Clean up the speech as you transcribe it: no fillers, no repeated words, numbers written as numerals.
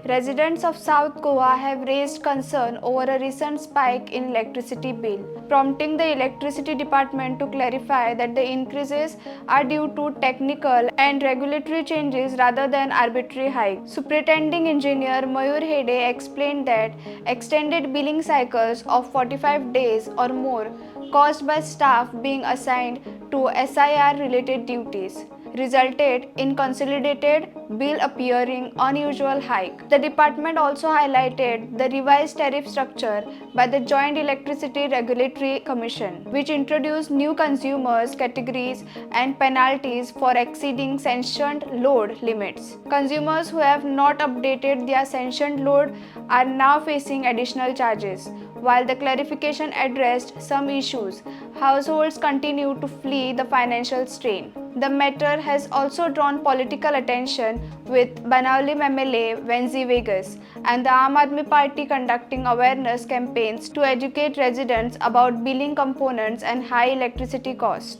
Residents of South Goa have raised concern over a recent spike in electricity bill, prompting the Electricity Department to clarify that the increases are due to technical and regulatory changes rather than arbitrary hikes. Superintending Engineer Mayur Hede explained that extended billing cycles of 45 days or more caused by staff being assigned to SIR related duties resulted in consolidated bill appearing unusual high. The department also highlighted the revised tariff structure by the Joint Electricity Regulatory Commission, which introduced new consumers categories and penalties for exceeding sanctioned load limits. Consumers who have not updated their sanctioned load are now facing additional charges. While the clarification addressed some issues, households continue to flee the financial strain. The matter has also drawn political attention, with Banaulim MLA Venzi Vegas and the Aam Aadmi Party conducting awareness campaigns to educate residents about billing components and high electricity cost.